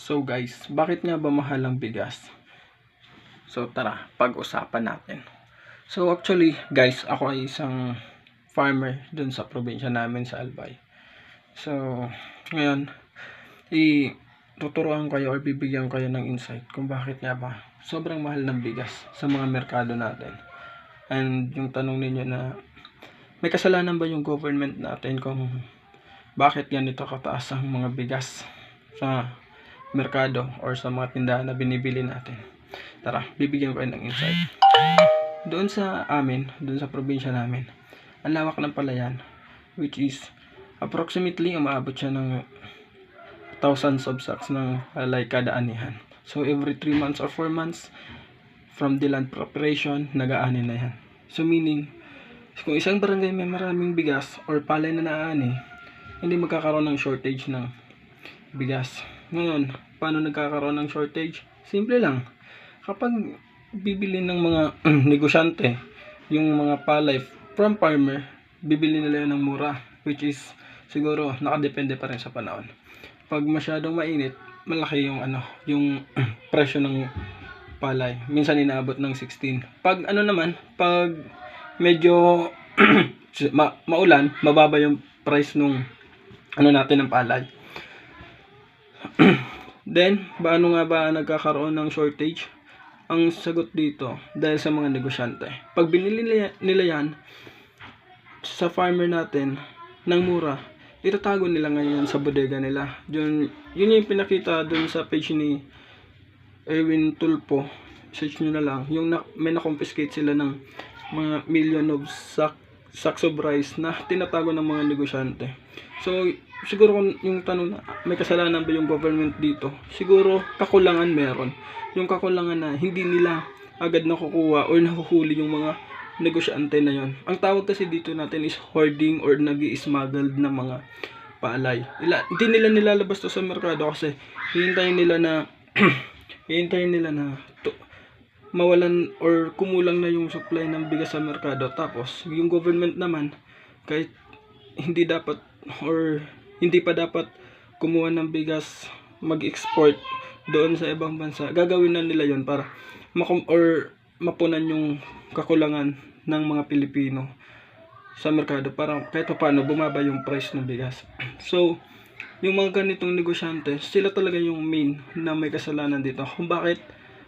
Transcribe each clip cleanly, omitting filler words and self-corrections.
So guys, bakit nga ba mahal ang bigas? So tara, pag-usapan natin. So actually guys, ako ay isang farmer dun sa probinsya namin sa Albay. So ngayon, tuturuan kayo or bibigyan kayo ng insight kung bakit nga ba sobrang mahal ng bigas sa mga merkado natin. And yung tanong ninyo na may kasalanan ba yung government natin kung bakit ganito kataas ang mga bigas sa merkado or sa mga tindahan na binibili natin? Tara, bibigyan ko kayo ng insight. Doon sa amin, doon sa probinsya namin, ang lawak ng palayan, which is approximately umaabot siya ng thousands of sacks ng palay kada anihan. So every 3 months or 4 months from the land preparation, nag-aani na yan. So meaning, kung isang barangay may maraming bigas or palay na naaani, hindi magkakaroon ng shortage ng bigas. Ngayon, paano nagkakaroon ng shortage? Simple lang. Kapag bibili ng mga negosyante yung mga palay from farmer, bibili nila yun ng mura, which is siguro nakadepende pa rin sa panahon. Pag masyadong mainit, malaki yung yung presyo ng palay. Minsan inaabot ng 16. Pag pag medyo maulan, mababa yung price nung natin ng palay. Then, paano nga ba nagkakaroon ng shortage? Ang sagot dito, dahil sa mga negosyante. Pag binili nila yan sa farmer natin ng mura, itatago nila ngayon sa bodega nila. Yun yung pinakita dun sa page ni Erwin Tulpo. Search nyo na lang. Yung may na-confiscate sila ng mga million of sacks of rice na tinatago ng mga negosyante. So, siguro kung yung tanong na may kasalanan ba yung government dito, siguro kakulangan meron. Yung kakulangan na hindi nila agad nakukuha or nahuhuli yung mga negosyante na yon. Ang tawag kasi dito natin is hoarding or nag-i-smuggled na mga palay. Hindi nila nilalabas to sa merkado kasi hihintayin nila na mawalan or kumulang na yung supply ng bigas sa merkado. Tapos yung government naman, kahit hindi pa dapat kumuha ng bigas, mag-export doon sa ibang bansa, gagawin na nila yon para mapunan yung kakulangan ng mga Pilipino sa merkado para kahit paano bumaba yung price ng bigas. So, yung mga ganitong negosyante, sila talaga yung main na may kasalanan dito kung bakit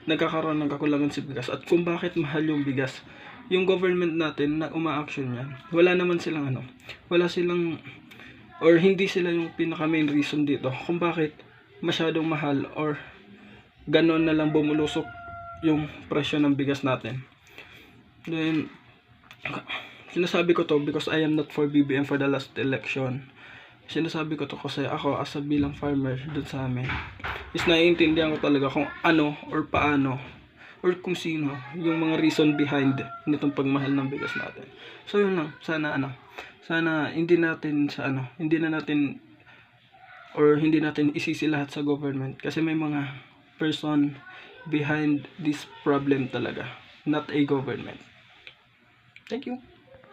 nagkakaroon ng kakulangan sa bigas at kung bakit mahal yung bigas. Yung government natin na uma-action yan, wala silang or hindi sila yung pinaka main reason dito kung bakit masyadong mahal or ganon na lang bumulusok yung presyo ng bigas natin. Then, sinasabi ko to because I am not for BBM for the last election. Sinasabi ko to kasi ako as a bilang farmer dun sa amin is naiintindihan ko talaga kung ano or paano or kung sino yung mga reason behind nitong pagmahal ng bigas natin. So yun lang, sana hindi natin isisi lahat sa government kasi may mga person behind this problem talaga, not a government. Thank you.